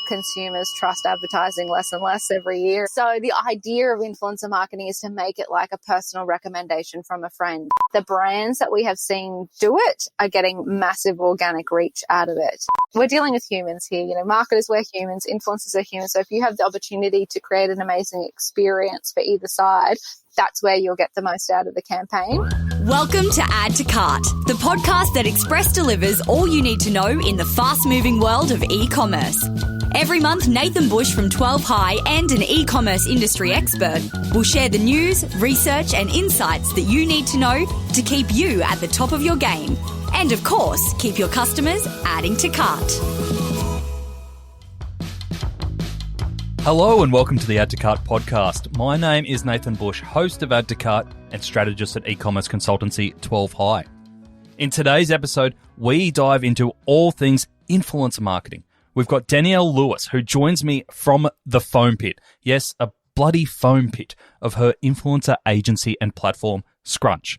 consumers trust advertising less and less every year. So the idea of influencer marketing is to make it like a personal recommendation from a friend. The brands that we have seen do it are getting massive organic reach out of it. We're dealing with humans here. You know, marketers, we're humans, influencers are humans. So if you have the opportunity to create an amazing experience for either side, that's where you'll get the most out of the campaign. Welcome to Add to Cart, the podcast that Express delivers all you need to know in the fast-moving world of e-commerce. Every month, Nathan Bush from 12 High and an e-commerce industry expert will share the news, research and insights that you need to know to keep you at the top of your game. And of course, keep your customers adding to cart. Hello and welcome to the Add to Cart podcast. My name is Nathan Bush, host of Add to Cart and strategist at e-commerce consultancy 12 High. In today's episode, we dive into all things influencer marketing. We've got Danielle Lewis, who joins me from the foam pit. Yes, a bloody foam pit of her influencer agency and platform, Scrunch.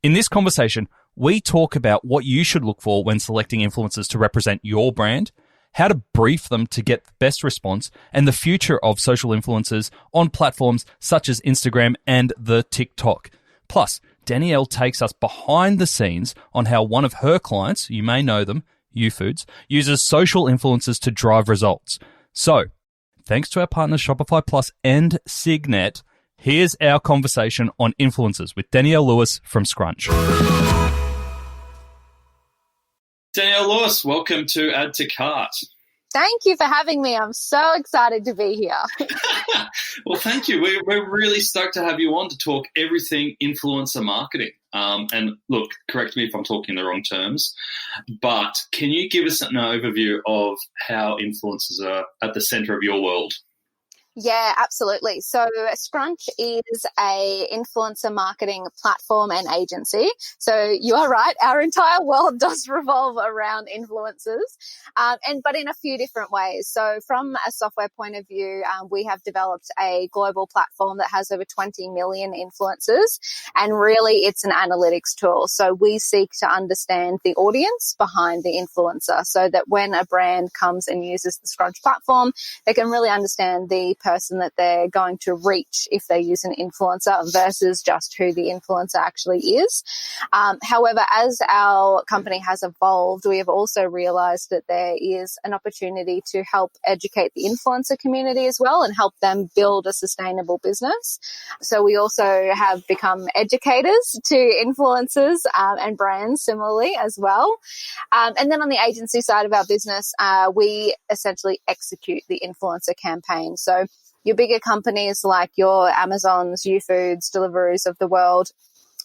In this conversation, we talk about what you should look for when selecting influencers to represent your brand, how to brief them to get the best response, and the future of social influencers on platforms such as Instagram and the TikTok. Plus, Danielle takes us behind the scenes on how one of her clients, you may know them, YouFoods, uses social influencers to drive results. So, thanks to our partners Shopify Plus and Signet, here's our conversation on influencers with Danielle Lewis from Scrunch. Danielle Lewis, welcome to Add to Cart. Thank you for having me. I'm so excited to be here. Well, thank you. We're really stoked to have you on to talk everything influencer marketing. And look, correct me if I'm talking the wrong terms, but can you give us an overview of how influencers are at the center of your world? Yeah, absolutely. So Scrunch is a influencer marketing platform and agency. So you are right. Our entire world does revolve around influencers, but in a few different ways. So from a software point of view, we have developed a global platform that has over 20 million influencers, and really it's an analytics tool. So we seek to understand the audience behind the influencer so that when a brand comes and uses the Scrunch platform, they can really understand the person that they're going to reach if they use an influencer versus just who the influencer actually is. However, as our company has evolved, we have also realized that there is an opportunity to help educate the influencer community as well and help them build a sustainable business. So we also have become educators to influencers and brands similarly as well. And then on the agency side of our business, we essentially execute the influencer campaign. So your bigger companies like your Amazons, YouFoods, Deliveroo's of the world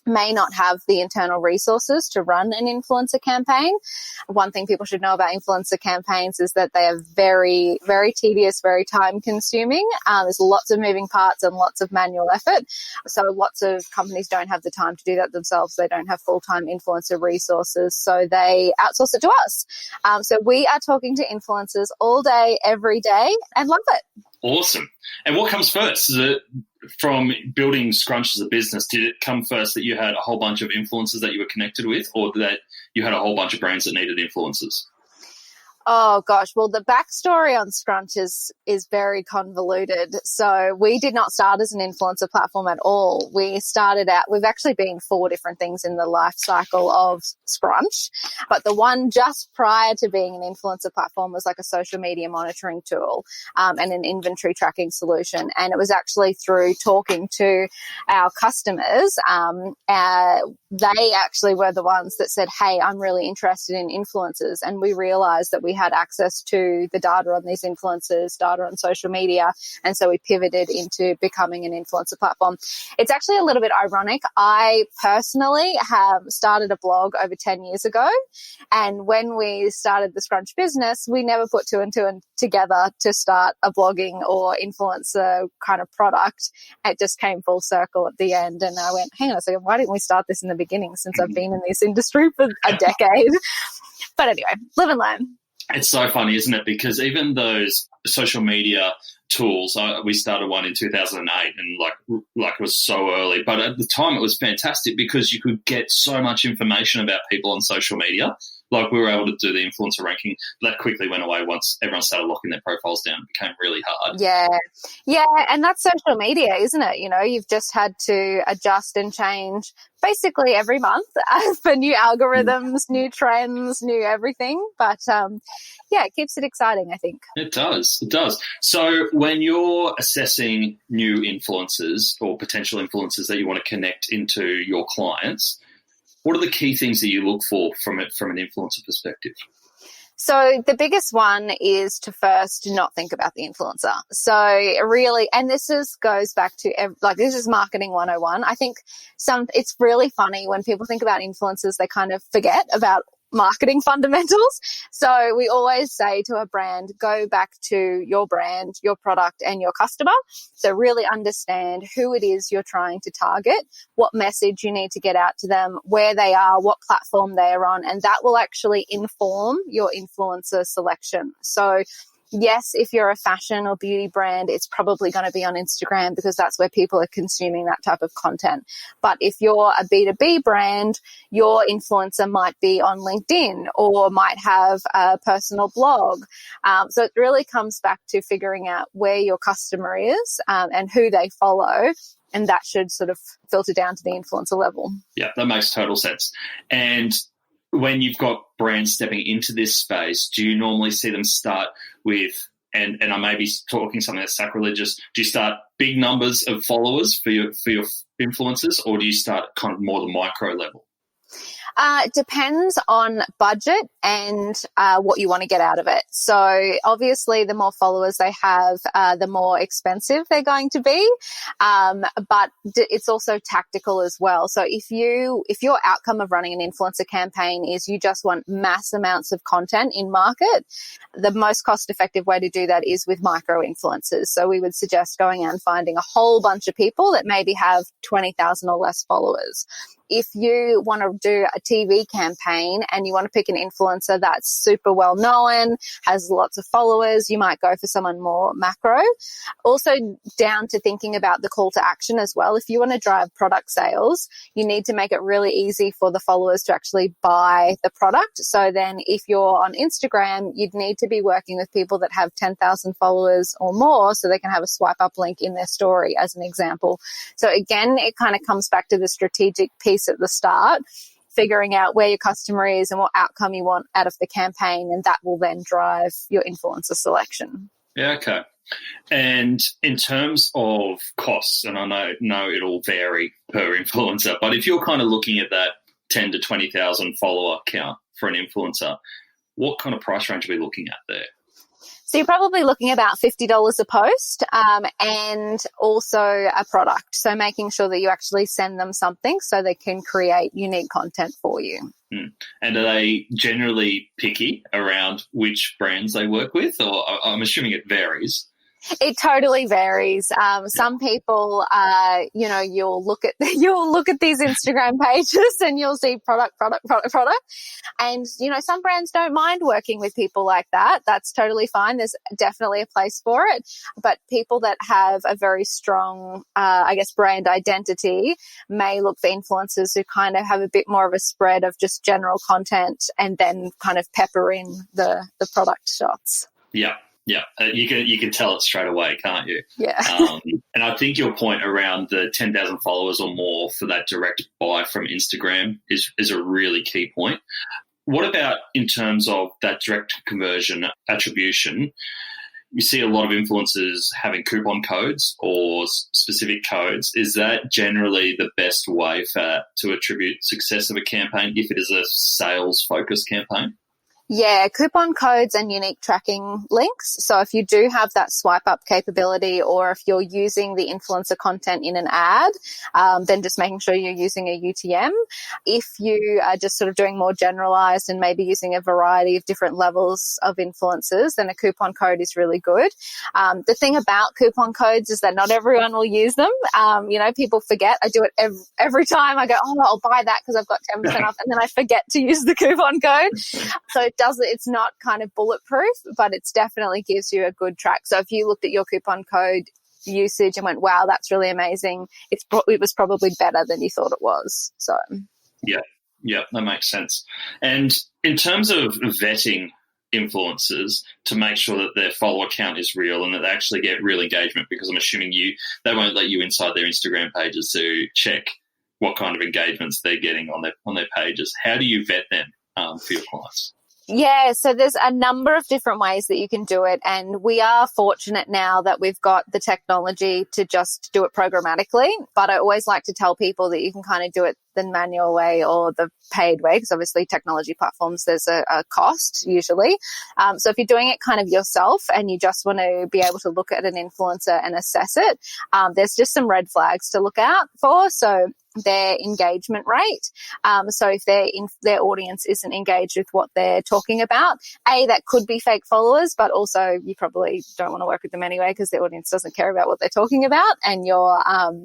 may not have the internal resources to run an influencer campaign. One thing people should know about influencer campaigns is that they are very, very tedious, very time consuming. There's lots of moving parts and lots of manual effort. So lots of companies don't have the time to do that themselves. They don't have full-time influencer resources. So they outsource it to us. So we are talking to influencers all day, every day, and love it. Awesome. And what comes first? Is it from building Scrunch as a business? Did it come first that you had a whole bunch of influencers that you were connected with, or that you had a whole bunch of brands that needed influencers? Oh, gosh. Well, the backstory on Scrunch is very convoluted. So we did not start as an influencer platform at all. We started out, we've actually been 4 different things in the life cycle of Scrunch. But the one just prior to being an influencer platform was like a social media monitoring tool and an inventory tracking solution. And it was actually through talking to our customers. They actually were the ones that said, hey, I'm really interested in influencers. And we realized that we had access to the data on these influencers, data on social media, and so we pivoted into becoming an influencer platform. It's actually a little bit ironic. I personally have started a blog over 10 years ago, and when we started the Scrunch business, we never put 2 and 2 together to start a blogging or influencer kind of product. It just came full circle at the end, and I went, hang on a second, why didn't we start this in the beginning, since I've been in this industry for a decade? But anyway, live and learn. It's so funny, isn't it? Because even those social media tools, we started one in 2008 and like it was so early. But at the time it was fantastic because you could get so much information about people on social media Like we were able to do the influencer ranking. That quickly went away once everyone started locking their profiles down. It became really hard. Yeah, and that's social media, isn't it? You know, you've just had to adjust and change basically every month for new algorithms, new trends, new everything. But it keeps it exciting, I think. It does. So when you're assessing new influencers or potential influencers that you want to connect into your clients, what are the key things that you look for from an influencer perspective? So the biggest one is to first not think about the influencer. So really, and goes back to this is marketing 101. I think it's really funny when people think about influencers, they kind of forget about marketing fundamentals. So we always say to a brand, go back to your brand, your product, and your customer. So really understand who it is you're trying to target, what message you need to get out to them, where they are, what platform they're on, and that will actually inform your influencer selection. So yes, if you're a fashion or beauty brand, it's probably going to be on Instagram because that's where people are consuming that type of content. But if you're a B2B brand, your influencer might be on LinkedIn or might have a personal blog. So it really comes back to figuring out where your customer is and who they follow. And that should sort of filter down to the influencer level. Yeah, that makes total sense. And when you've got brands stepping into this space, do you normally see them start with, and I may be talking something that's sacrilegious, do you start big numbers of followers for your influencers, or do you start kind of more the micro level? It depends on budget and what you want to get out of it. So obviously the more followers they have, the more expensive they're going to be. But it's also tactical as well. So if your outcome of running an influencer campaign is you just want mass amounts of content in market, the most cost effective way to do that is with micro influencers. So we would suggest going out and finding a whole bunch of people that maybe have 20,000 or less followers. If you want to do a TV campaign and you want to pick an influencer that's super well known, has lots of followers, you might go for someone more macro. Also down to thinking about the call to action as well. If you want to drive product sales, you need to make it really easy for the followers to actually buy the product. So then if you're on Instagram, you'd need to be working with people that have 10,000 followers or more so they can have a swipe up link in their story as an example. So again, it kind of comes back to the strategic piece at the start, figuring out where your customer is and what outcome you want out of the campaign, and that will then drive your influencer selection. Yeah, okay. And in terms of costs, and I know it'll vary per influencer, but if you're kind of looking at that 10 to 20,000 follower count for an influencer, what kind of price range are we looking at there? So you're probably looking at about $50 a post and also a product. So making sure that you actually send them something so they can create unique content for you. And are they generally picky around which brands they work with, or I'm assuming it varies? It totally varies. Some people, you'll look at these Instagram pages and you'll see product. And, some brands don't mind working with people like that. That's totally fine. There's definitely a place for it. But people that have a very strong, brand identity may look for influencers who kind of have a bit more of a spread of just general content and then kind of pepper in the product shots. Yeah. Yeah, you can tell it straight away, can't you? Yeah. And I think your point around the 10,000 followers or more for that direct buy from Instagram is a really key point. What about in terms of that direct conversion attribution? You see a lot of influencers having coupon codes or specific codes. Is that generally the best way to attribute success of a campaign if it is a sales-focused campaign? Yeah, coupon codes and unique tracking links. So if you do have that swipe up capability, or if you're using the influencer content in an ad, then just making sure you're using a UTM. If you are just sort of doing more generalized and maybe using a variety of different levels of influencers, then a coupon code is really good. The thing about coupon codes is that not everyone will use them. People forget. I do it every time. I go, I'll buy that because I've got 10% off, and then I forget to use the coupon code. So it's not kind of bulletproof, but it's definitely gives you a good track. So if you looked at your coupon code usage and went, wow, that's really amazing, it was probably better than you thought it was. So yeah, Yeah, that makes sense. And in terms of vetting influencers to make sure that their follower count is real and that they actually get real engagement, because I'm assuming they won't let you inside their Instagram pages to check what kind of engagements they're getting on their pages. How do you vet them for your clients? Yeah, so there's a number of different ways that you can do it, and we are fortunate now that we've got the technology to just do it programmatically, but I always like to tell people that you can kind of do it the manual way or the paid way, because obviously technology platforms, there's a cost usually. So if you're doing it kind of yourself and you just want to be able to look at an influencer and assess it, there's just some red flags to look out for. So their engagement rate. So if their audience isn't engaged with what they're talking about, that could be fake followers, but also you probably don't want to work with them anyway because the audience doesn't care about what they're talking about, and your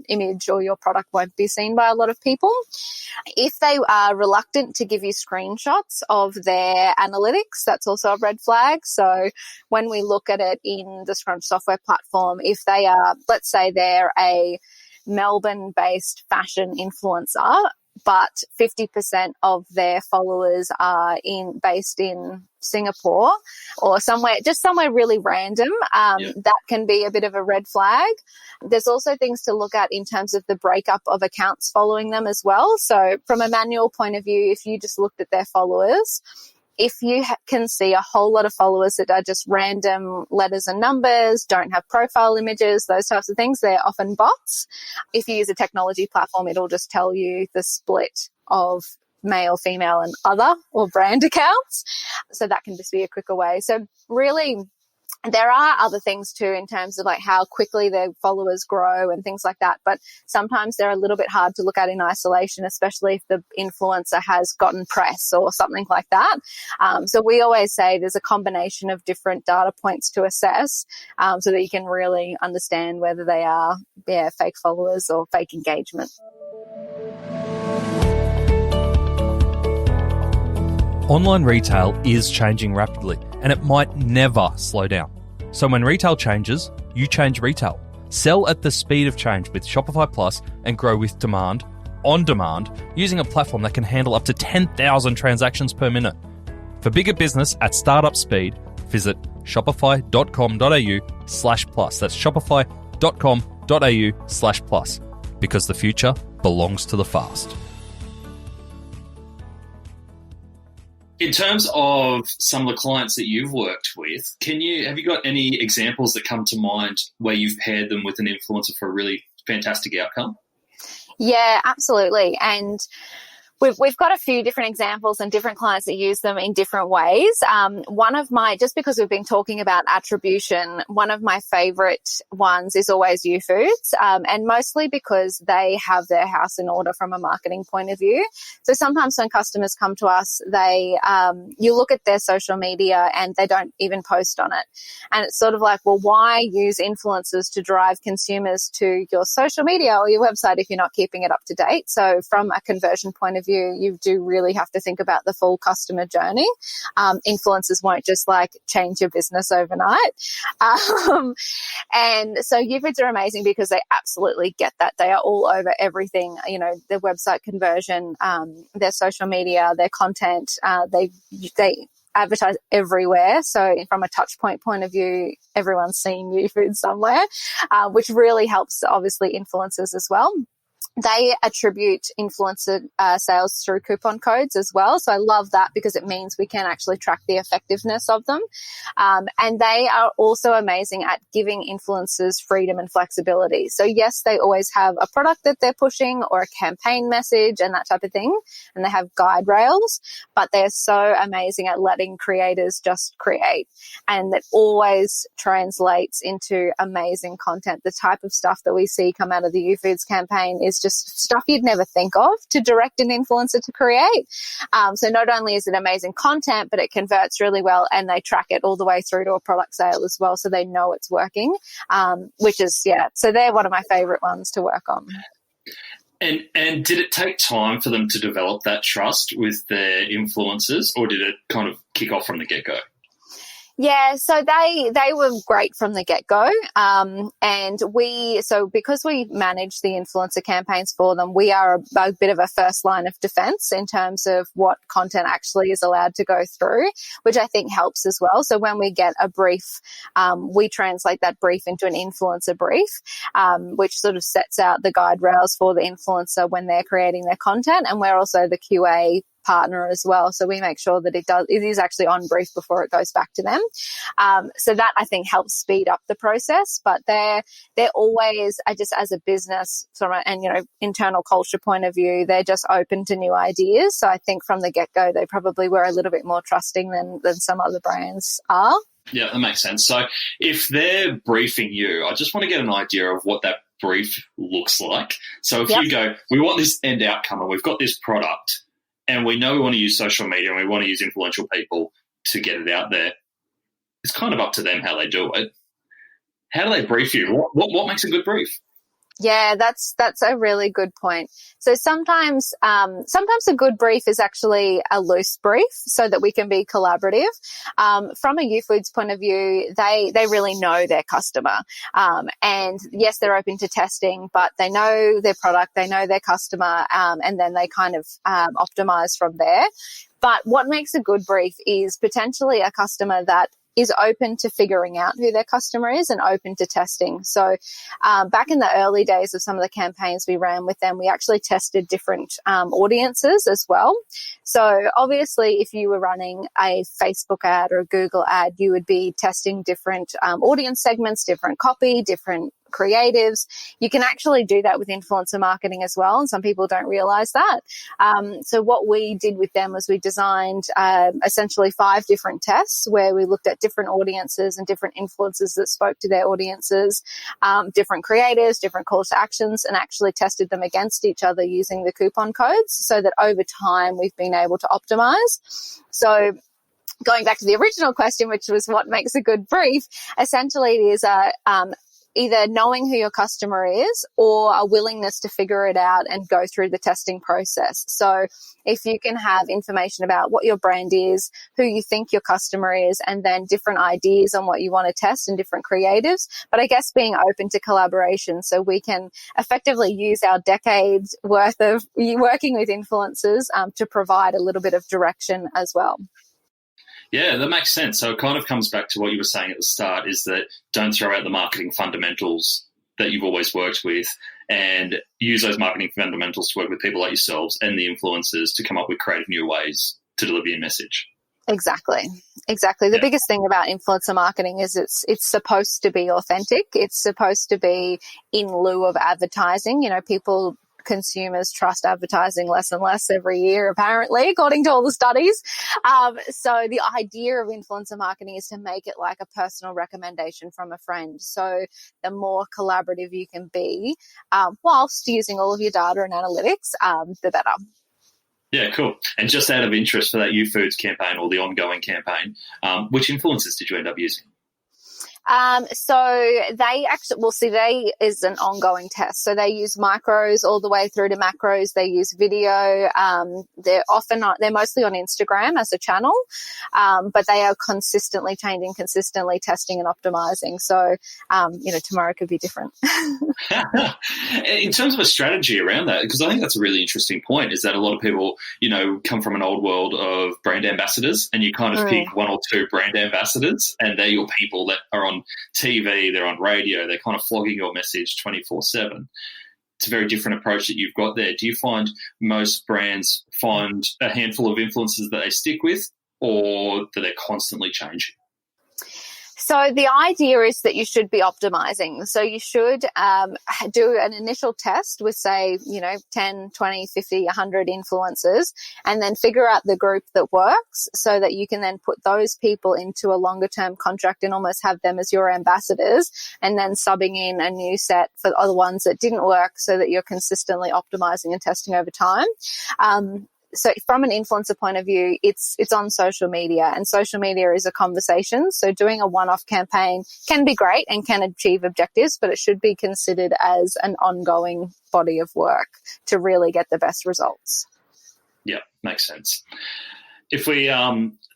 image or your product won't be seen by a lot of people. If they are reluctant to give you screenshots of their analytics, that's also a red flag. So when we look at it in the Scrunch software platform, if they are, let's say they're a Melbourne-based fashion influencer, but 50% of their followers are based in Singapore or somewhere really random, that can be a bit of a red flag. There's also things to look at in terms of the breakup of accounts following them as well. So from a manual point of view, if you just looked at their followers, if you can see a whole lot of followers that are just random letters and numbers, don't have profile images, those types of things, they're often bots. If you use a technology platform, it'll just tell you the split of male, female, and other or brand accounts. So that can just be a quicker way. So really, there are other things too in terms of like how quickly their followers grow and things like that. But sometimes they're a little bit hard to look at in isolation, especially if the influencer has gotten press or something like that. So we always say there's a combination of different data points to assess, so that you can really understand whether they are fake followers or fake engagement. Online retail is changing rapidly, and it might never slow down. So when retail changes, you change retail. Sell at the speed of change with Shopify Plus and grow with demand, on demand, using a platform that can handle up to 10,000 transactions per minute. For bigger business at startup speed, visit shopify.com.au/plus. That's shopify.com.au/plus, because the future belongs to the fast. In terms of some of the clients that you've worked with, have you got any examples that come to mind where you've paired them with an influencer for a really fantastic outcome? Yeah, absolutely. And we've got a few different examples and different clients that use them in different ways. Just because we've been talking about attribution, one of my favorite ones is always Youfoodz, and mostly because they have their house in order from a marketing point of view. So sometimes when customers come to us, you look at their social media and they don't even post on it. And it's sort of like, well, why use influencers to drive consumers to your social media or your website if you're not keeping it up to date? So from a conversion point of view, you do really have to think about the full customer journey. Influencers won't just like change your business overnight. And so Youfoodz are amazing because they absolutely get that. They are all over everything, their website conversion, their social media, their content, they advertise everywhere. So from a touch point of view, everyone's seen Youfoodz somewhere, which really helps obviously influencers as well. They attribute influencer sales through coupon codes as well. So I love that because it means we can actually track the effectiveness of them. And they are also amazing at giving influencers freedom and flexibility. So yes, they always have a product that they're pushing or a campaign message and that type of thing. And they have guide rails, but they're so amazing at letting creators just create. And that always translates into amazing content. The type of stuff that we see come out of the Youfoodz campaign is just stuff you'd never think of to direct an influencer to create. So not only is it amazing content, but it converts really well and they track it all the way through to a product sale as well. So they know it's working, so they're one of my favorite ones to work on. And did it take time for them to develop that trust with their influencers, or did it kind of kick off from the get-go? Yeah, so they were great from the get-go. Because we manage the influencer campaigns for them, we are a bit of a first line of defense in terms of what content actually is allowed to go through, which I think helps as well. So when we get a brief, we translate that brief into an influencer brief, which sort of sets out the guide rails for the influencer when they're creating their content. And we're also the QA partner as well, so we make sure that it is actually on brief before it goes back to them. So that I think helps speed up the process. But they're always, just as a business and internal culture point of view, they're just open to new ideas. So I think from the get go they probably were a little bit more trusting than some other brands are. Yeah, that makes sense. So if they're briefing you, I just want to get an idea of what that brief looks like. So if you go, we want this end outcome and we've got this product, and we know we want to use social media and we want to use influential people to get it out there, it's kind of up to them how they do it. How do they brief you? What makes a good brief? Yeah, that's a really good point. So sometimes a good brief is actually a loose brief so that we can be collaborative. From a YouFoods point of view, they really know their customer. And yes, they're open to testing, but they know their product, they know their customer, and then they kind of optimize from there. But what makes a good brief is potentially a customer that is open to figuring out who their customer is and open to testing. So back in the early days of some of the campaigns we ran with them, we actually tested different audiences as well. So obviously, if you were running a Facebook ad or a Google ad, you would be testing different audience segments, different copy, different creatives. You can actually do that with influencer marketing as well, and some people don't realize that. So what we did with them was we designed essentially 5 different tests where we looked at different audiences and different influencers that spoke to their audiences, different creatives, different calls to actions, and actually tested them against each other using the coupon codes so that over time we've been able to optimize. So going back to the original question, which was what makes a good brief, essentially it is either knowing who your customer is or a willingness to figure it out and go through the testing process. So if you can have information about what your brand is, who you think your customer is, and then different ideas on what you want to test and different creatives, but I guess being open to collaboration so we can effectively use our decades worth of working with influencers to provide a little bit of direction as well. Yeah, that makes sense. So it kind of comes back to what you were saying at the start, is that don't throw out the marketing fundamentals that you've always worked with and use those marketing fundamentals to work with people like yourselves and the influencers to come up with creative new ways to deliver your message. Exactly. The biggest thing about influencer marketing is it's supposed to be authentic. It's supposed to be in lieu of advertising. Consumers trust advertising less and less every year, apparently, according to all the studies. So the idea of influencer marketing is to make it like a personal recommendation from a friend. So the more collaborative you can be, whilst using all of your data and analytics, the better. Yeah, cool. And just out of interest for that YouFoods campaign or the ongoing campaign, which influencers did you end up using? So they they is an ongoing test. So they use micros all the way through to macros. They use video. They're mostly on Instagram as a channel, but they are consistently changing, consistently testing and optimizing. So, tomorrow could be different. In terms of a strategy around that, because I think that's a really interesting point, is that a lot of people, come from an old world of brand ambassadors, and you kind of pick 1 or 2 brand ambassadors, and they're your people that are on TV, they're on radio, they're kind of flogging your message 24/7. It's a very different approach that you've got there. Do you find most brands find a handful of influencers that they stick with, or do they constantly change? So the idea is that you should be optimizing. So you should do an initial test with, say, 10, 20, 50, 100 influencers, and then figure out the group that works so that you can then put those people into a longer term contract and almost have them as your ambassadors, and then subbing in a new set for the other ones that didn't work so that you're consistently optimizing and testing over time. So from an influencer point of view, it's on social media, and social media is a conversation. So doing a one-off campaign can be great and can achieve objectives, but it should be considered as an ongoing body of work to really get the best results. Yeah, makes sense. if we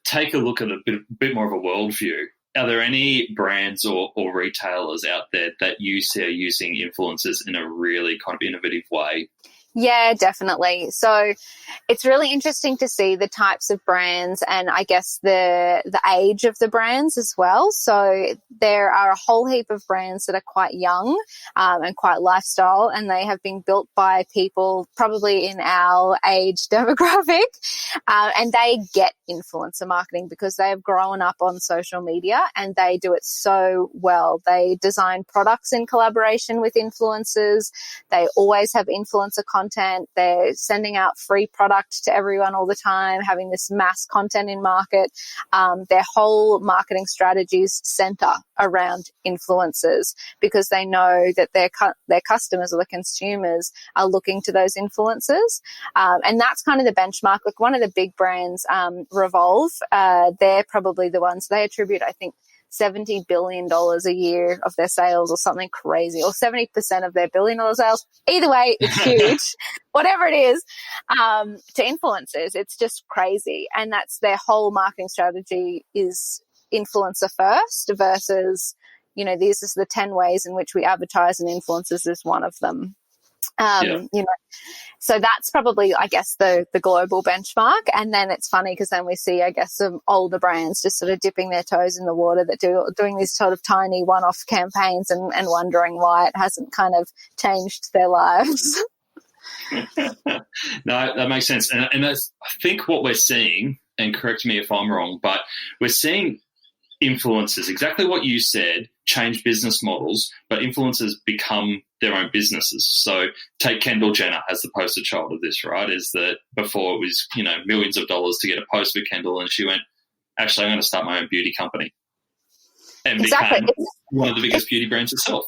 take a look at a bit more of a worldview, are there any brands or retailers out there that you see are using influencers in a really kind of innovative way? Yeah, definitely. So it's really interesting to see the types of brands and I guess the age of the brands as well. So there are a whole heap of brands that are quite young and quite lifestyle, and they have been built by people probably in our age demographic, and they get influencer marketing because they have grown up on social media and they do it so well. They design products in collaboration with influencers. They always have influencer content. They're sending out free product to everyone all the time, having this mass content in market. Their whole marketing strategies center around influencers because they know that their customers or the consumers are looking to those influencers. And that's kind of the benchmark. Like one of the big brands, Revolve, they're probably the ones they attribute, I think, $70 billion a year of their sales or something crazy, or 70% of their $1 billion sales. Either way, it's huge, whatever it is, to influencers. It's just crazy. And that's their whole marketing strategy is influencer first versus, these are the 10 ways in which we advertise, and influencers is one of them. So that's probably, I guess, the global benchmark. And then it's funny because then we see, I guess, some older brands just sort of dipping their toes in the water that doing these sort of tiny one-off campaigns and wondering why it hasn't kind of changed their lives. No, that makes sense. And that's, I think what we're seeing, and correct me if I'm wrong, but we're seeing influencers, exactly what you said, change business models, but influencers become their own businesses. So take Kendall Jenner as the poster child of this, right? Is that before it was, millions of dollars to get a post with Kendall, and she went, actually, I'm going to start my own beauty company. And became one of the biggest beauty brands itself.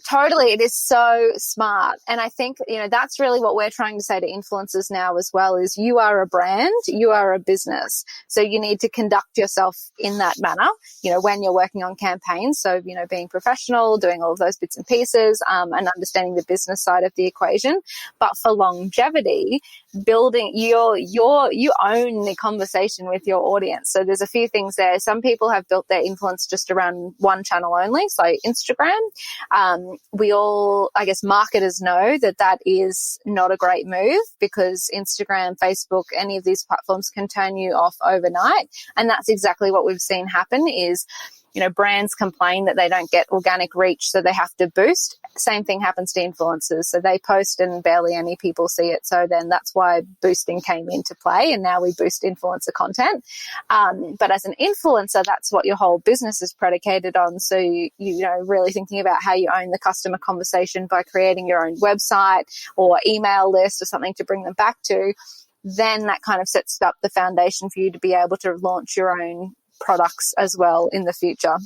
Totally. It is so smart. And I think, that's really what we're trying to say to influencers now as well is you are a brand, you are a business. So you need to conduct yourself in that manner, when you're working on campaigns. So, being professional, doing all of those bits and pieces, and understanding the business side of the equation. But for longevity, building you own the conversation with your audience. So there's a few things there. Some people have built their influence just around one channel only, so Instagram. We all, I guess, marketers know that is not a great move because Instagram, Facebook, any of these platforms can turn you off overnight. And that's exactly what we've seen happen is, brands complain that they don't get organic reach, so they have to boost. Same thing happens to influencers. So they post and barely any people see it. So then that's why boosting came into play, and now we boost influencer content. But as an influencer, that's what your whole business is predicated on. So, really thinking about how you own the customer conversation by creating your own website or email list or something to bring them back to, then that kind of sets up the foundation for you to be able to launch your own products as well in the future.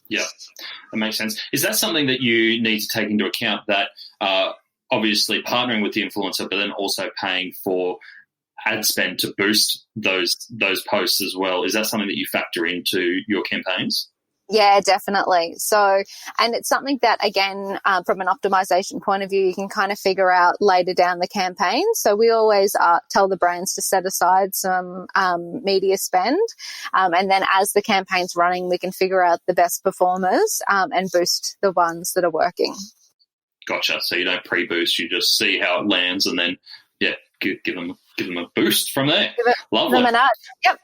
Yeah, that makes sense. Is that something that you need to take into account, that obviously partnering with the influencer, but then also paying for ad spend to boost those posts as well? Is that something that you factor into your campaigns? Yeah, definitely. So, and it's something that, again, from an optimization point of view, you can kind of figure out later down the campaign. So we always tell the brands to set aside some media spend. And then as the campaign's running, we can figure out the best performers and boost the ones that are working. Gotcha. So you don't pre-boost, you just see how it lands and then, give them a boost from there. Lovely. Give them a nudge.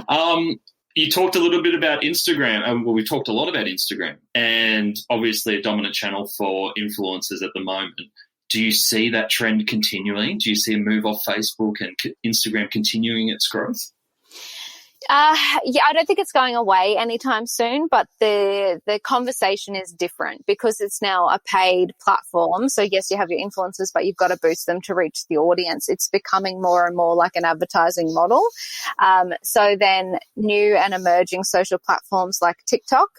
Yep. You talked a little bit about Instagram. We talked a lot about Instagram, and obviously a dominant channel for influencers at the moment. Do you see that trend continuing? Do you see a move off Facebook and Instagram continuing its growth? I don't think it's going away anytime soon, but the conversation is different because it's now a paid platform. So yes, you have your influencers, but you've got to boost them to reach the audience. It's becoming more and more like an advertising model. So then new and emerging social platforms like TikTok,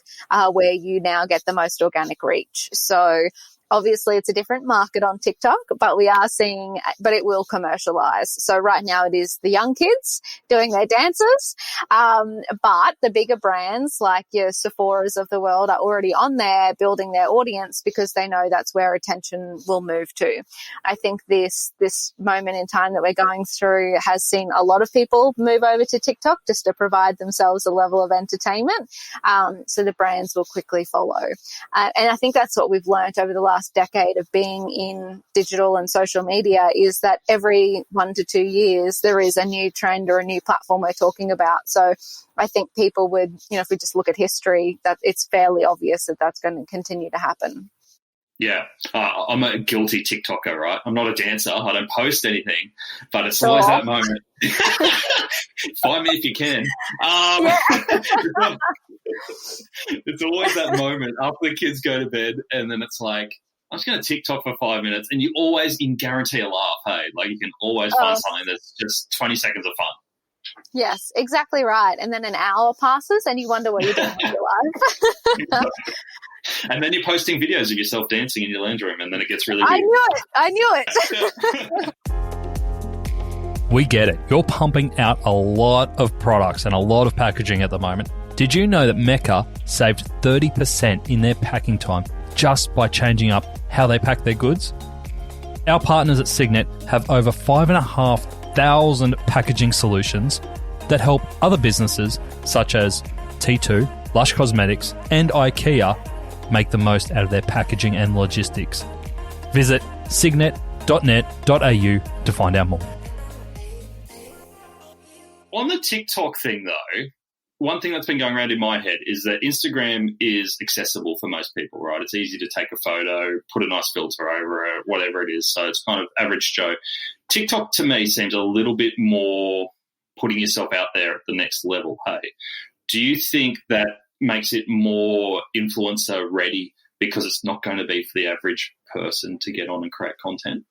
where you now get the most organic reach. So Obviously, it's a different market on TikTok, but we are seeing, but it will commercialize. So right now it is the young kids doing their dances. But the bigger brands like your Sephora's of the world are already on there building their audience because they know that's where attention will move to. I think this moment in time that we're going through has seen a lot of people move over to TikTok just to provide themselves a level of entertainment. So the brands will quickly follow. And I think that's what we've learned over the last decade of being in digital and social media is that every 1 to 2 years there is a new trend or a new platform we're talking about. So I think people would, if we just look at history, that it's fairly obvious that that's going to continue to happen. Yeah, I'm a guilty TikToker, right? I'm not a dancer. I don't post anything, but it's always that moment. Find me if you can. It's always that moment after the kids go to bed, and then it's like, I'm just going to TikTok for 5 minutes, and you always can guarantee a laugh, hey? Like you can always find something that's just 20 seconds of fun. Yes, exactly right. And then an hour passes and you wonder what you're doing with your life. And then you're posting videos of yourself dancing in your lounge room, and then it gets really big. I knew it. We get it. You're pumping out a lot of products and a lot of packaging at the moment. Did you know that Mecca saved 30% in their packing time just by changing up how they pack their goods? Our partners at Signet have over 5,500 packaging solutions that help other businesses such as T2, Lush Cosmetics, and IKEA make the most out of their packaging and logistics. Visit signet.net.au to find out more. On the TikTok thing, though, one thing that's been going around in my head is that Instagram is accessible for most people, right? It's easy to take a photo, put a nice filter over it, whatever it is. So it's kind of average Joe. TikTok, to me, seems a little bit more putting yourself out there at the next level, hey? Do you think that makes it more influencer ready because it's not going to be for the average person to get on and create content?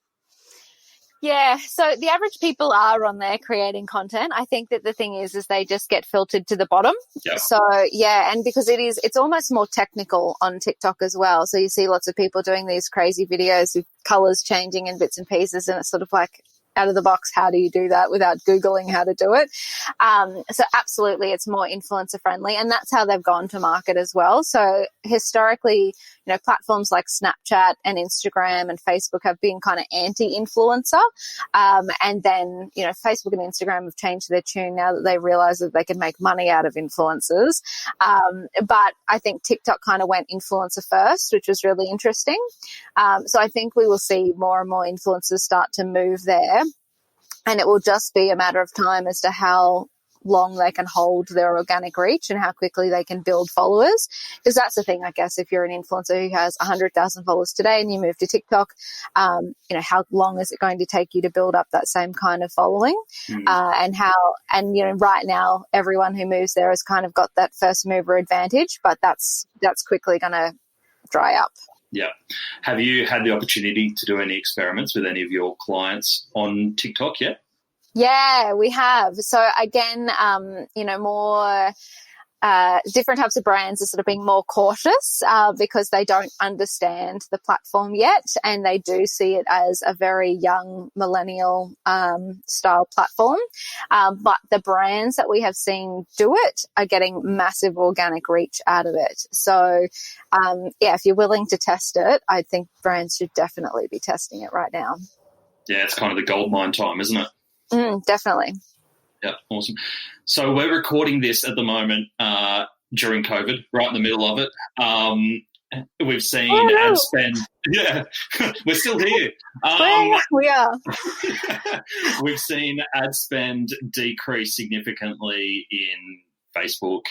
Yeah, so the average people are on there creating content. I think that the thing is they just get filtered to the bottom. Yeah. So, yeah, and because it's almost more technical on TikTok as well. So you see lots of people doing these crazy videos with colours changing in bits and pieces, and it's sort of like, out of the box, how do you do that without Googling how to do it? So absolutely, it's more influencer friendly, and that's how they've gone to market as well. So historically, platforms like Snapchat and Instagram and Facebook have been kind of anti-influencer. And then, Facebook and Instagram have changed their tune now that they realize that they can make money out of influencers. But I think TikTok kind of went influencer first, which was really interesting. So I think we will see more and more influencers start to move there. And it will just be a matter of time as to how long they can hold their organic reach and how quickly they can build followers. Because that's the thing, I guess, if you're an influencer who has 100,000 followers today and you move to TikTok, how long is it going to take you to build up that same kind of following? Right now, everyone who moves there has kind of got that first mover advantage, but that's quickly going to dry up. Yeah. Have you had the opportunity to do any experiments with any of your clients on TikTok yet? Yeah, we have. So again, more different types of brands are sort of being more cautious because they don't understand the platform yet, and they do see it as a very young millennial style platform. But the brands that we have seen do it are getting massive organic reach out of it. So, if you're willing to test it, I think brands should definitely be testing it right now. Yeah, it's kind of the goldmine time, isn't it? Definitely. Yeah, awesome. So we're recording this at the moment during COVID, right in the middle of it. We've seen ad spend. Yeah, we're still here. We are. We've seen ad spend decrease significantly in Facebook,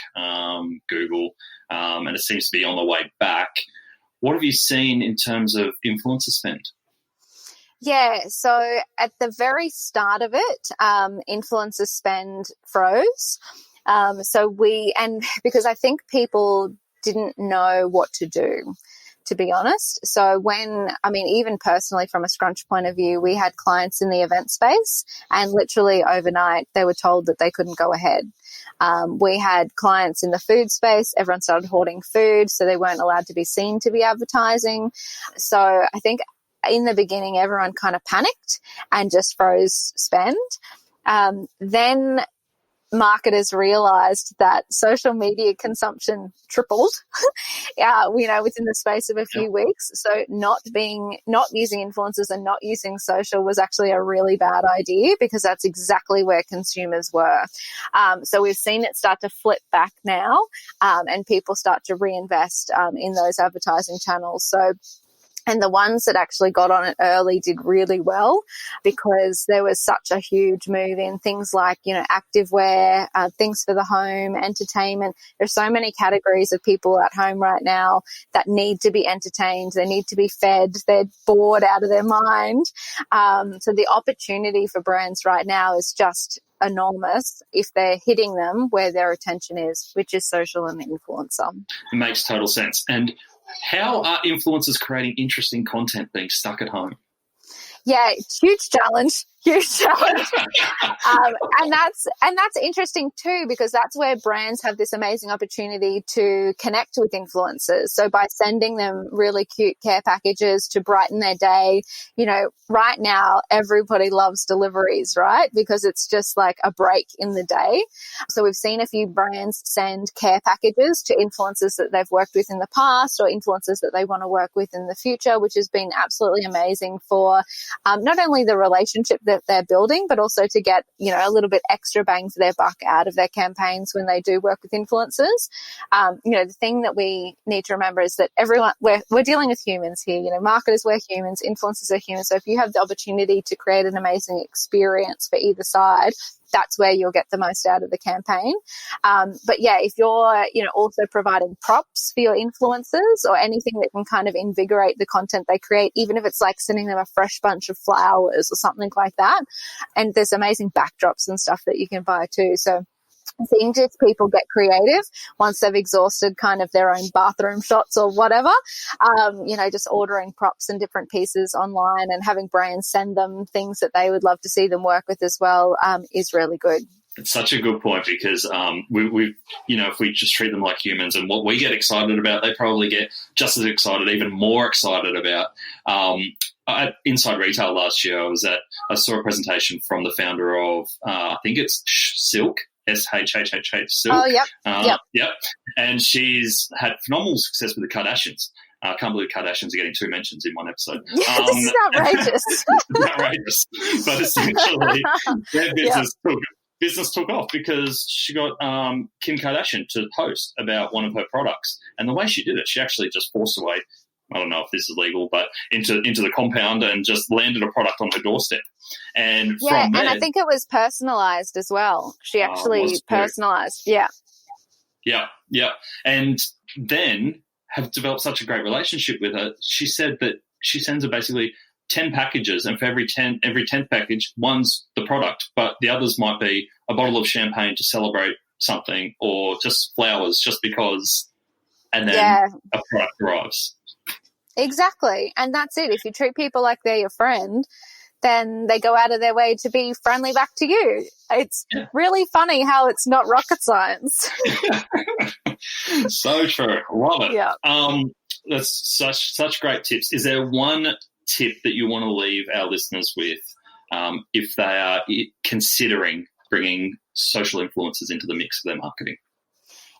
Google, and it seems to be on the way back. What have you seen in terms of influencer spend? Yeah, so at the very start of it, influencer spend froze. Because I think people didn't know what to do. to be honest. So even personally from a Scrunch point of view, we had clients in the event space and literally overnight they were told that they couldn't go ahead. We had clients in the food space. Everyone started hoarding food, so they weren't allowed to be seen to be advertising. So I think in the beginning, everyone kind of panicked and just froze spend. Then marketers realized that social media consumption tripled, within the space of a few weeks. So not using influencers and not using social was actually a really bad idea because that's exactly where consumers were. So we've seen it start to flip back now, and people start to reinvest in those advertising channels. And the ones that actually got on it early did really well because there was such a huge move in things like, activewear, things for the home, entertainment. There's so many categories of people at home right now that need to be entertained. They need to be fed. They're bored out of their mind. So the opportunity for brands right now is just enormous if they're hitting them where their attention is, which is social and influencer. It makes total sense. And how are influencers creating interesting content being stuck at home? Yeah, huge challenge. And that's interesting too, because that's where brands have this amazing opportunity to connect with influencers. So by sending them really cute care packages to brighten their day, right now everybody loves deliveries, right? Because it's just like a break in the day. So we've seen a few brands send care packages to influencers that they've worked with in the past or influencers that they want to work with in the future, which has been absolutely amazing for not only the relationship that they're building, but also to get, a little bit extra bang for their buck out of their campaigns when they do work with influencers. The thing that we need to remember is that we're dealing with humans here. Marketers, we're humans, influencers are humans. So if you have the opportunity to create an amazing experience for either side, that's where you'll get the most out of the campaign. But yeah, if you're, also providing props for your influencers or anything that can kind of invigorate the content they create, even if it's like sending them a fresh bunch of flowers or something like that. And there's amazing backdrops and stuff that you can buy too. So seeing just people get creative once they've exhausted kind of their own bathroom shots or whatever, just ordering props and different pieces online and having brands send them things that they would love to see them work with as well is really good. It's such a good point because we if we just treat them like humans and what we get excited about, they probably get just as excited, even more excited about. At Inside Retail last year, I saw a presentation from the founder of, I think it's Silk, SHHH Silk. Oh, yep. Yep. And she's had phenomenal success with the Kardashians. I can't believe Kardashians are getting 2 mentions in one episode. This is outrageous. Outrageous. But essentially, their business took off because she got Kim Kardashian to post about one of her products. And the way she did it, she actually just forced away, I don't know if this is legal, but into the compound and just landed a product on her doorstep. And from there, and I think it was personalized as well. She actually personalized. Yeah. Yeah. And then have developed such a great relationship with her. She said that she sends her basically 10 packages, and for every 10th package, one's the product, but the others might be a bottle of champagne to celebrate something or just flowers just because, and then a product arrives. Exactly. And that's it. If you treat people like they're your friend, then they go out of their way to be friendly back to you. It's really funny how it's not rocket science. So true. Love it. Yeah. That's such great tips. Is there one tip that you want to leave our listeners with if they are considering bringing social influencers into the mix of their marketing?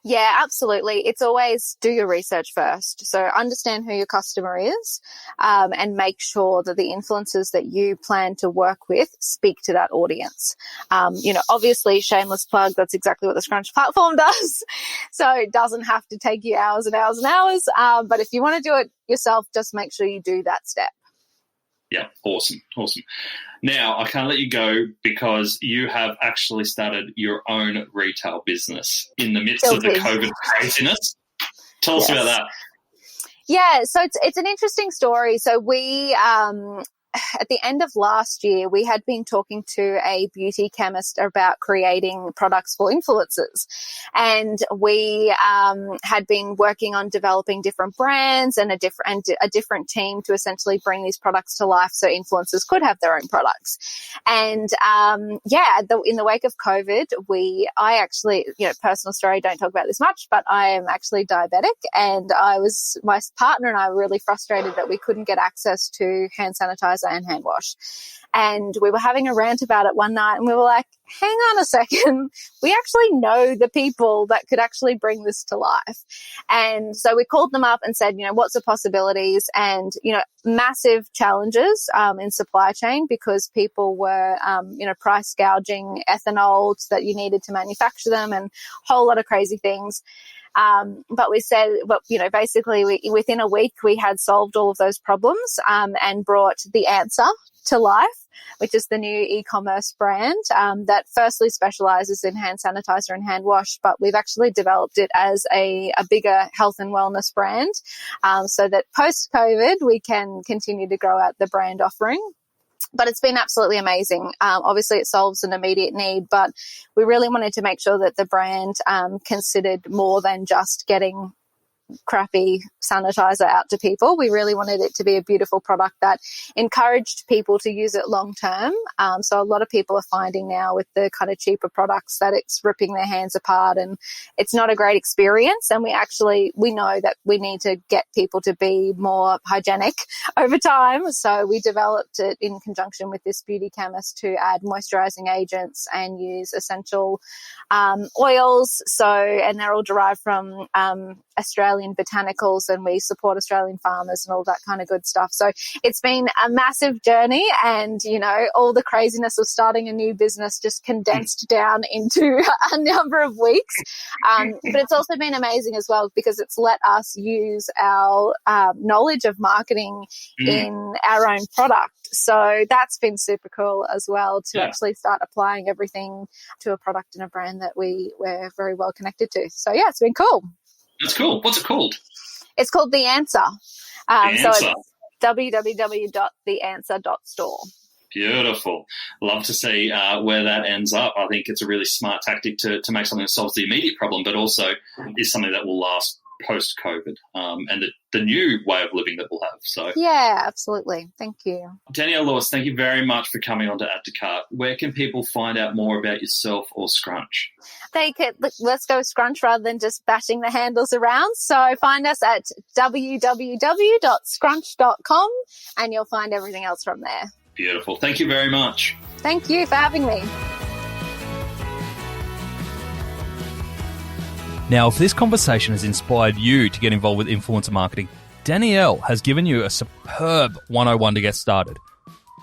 Yeah, absolutely. It's always do your research first. So understand who your customer is and make sure that the influencers that you plan to work with speak to that audience. Obviously, shameless plug, that's exactly what the Scrunch platform does. So it doesn't have to take you hours and hours and hours. But if you want to do it yourself, just make sure you do that step. Yeah, awesome. Now, I can't let you go because you have actually started your own retail business in the midst of the COVID craziness. Tell us about that. Yeah, so it's an interesting story. So we at the end of last year, we had been talking to a beauty chemist about creating products for influencers. And we had been working on developing different brands and a different team to essentially bring these products to life so influencers could have their own products. And in the wake of COVID, I actually, personal story, don't talk about this much, but I am actually diabetic, and my partner and I were really frustrated that we couldn't get access to hand sanitizer and hand wash. And we were having a rant about it one night, and we were like, hang on a second, we actually know the people that could actually bring this to life. And so we called them up and said, what's the possibilities? And, massive challenges in supply chain, because people were, price gouging ethanol that you needed to manufacture them, and a whole lot of crazy things. But we said, basically within a week we had solved all of those problems and brought The Answer to life, which is the new e-commerce brand that firstly specializes in hand sanitizer and hand wash, but we've actually developed it as a bigger health and wellness brand so that post-COVID we can continue to grow out the brand offering. But it's been absolutely amazing. Obviously, it solves an immediate need, but we really wanted to make sure that the brand considered more than just getting crappy sanitizer out to people. We really wanted it to be a beautiful product that encouraged people to use it long term. So a lot of people are finding now with the kind of cheaper products that it's ripping their hands apart and it's not a great experience. And we know that we need to get people to be more hygienic over time. So we developed it in conjunction with this beauty chemist to add moisturizing agents and use essential oils. And they're all derived from Australian botanicals, and we support Australian farmers and all that kind of good stuff. So it's been a massive journey, and all the craziness of starting a new business just condensed down into a number of weeks. But it's also been amazing as well, because it's let us use our knowledge of marketing in our own product. So that's been super cool as well, to actually start applying everything to a product and a brand that we're very well connected to. So yeah, it's been cool. That's cool. What's it called? It's called The Answer. So it's www.theanswer.store. Beautiful. Love to see where that ends up. I think it's a really smart tactic to make something that solves the immediate problem, but also is something that will last post-COVID and the new way of living that we'll have. So yeah, absolutely. Thank you. Danielle Lewis, thank you very much for coming on to Add to Cart. Where can people find out more about yourself or Scrunch? Let's go Scrunch rather than just bashing the handles around. So find us at www.scrunch.com and you'll find everything else from there. Beautiful. Thank you very much. Thank you for having me. Now, if this conversation has inspired you to get involved with influencer marketing, Danielle has given you a superb 101 to get started.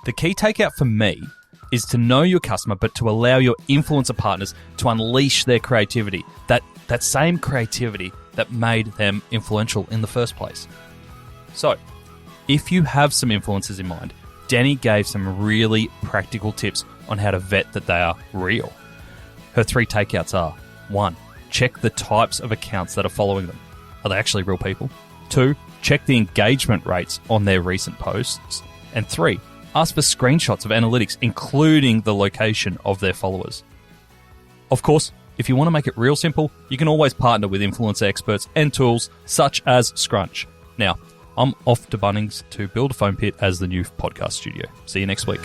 The key takeout for me is to know your customer, but to allow your influencer partners to unleash their creativity, that same creativity that made them influential in the first place. So, if you have some influencers in mind, Danny gave some really practical tips on how to vet that they are real. Her 3 takeouts are: 1, check the types of accounts that are following them. Are they actually real people? 2, check the engagement rates on their recent posts. And 3, ask for screenshots of analytics, including the location of their followers. Of course, if you want to make it real simple, you can always partner with influencer experts and tools such as Scrunch. Now, I'm off to Bunnings to build a foam pit as the new podcast studio. See you next week.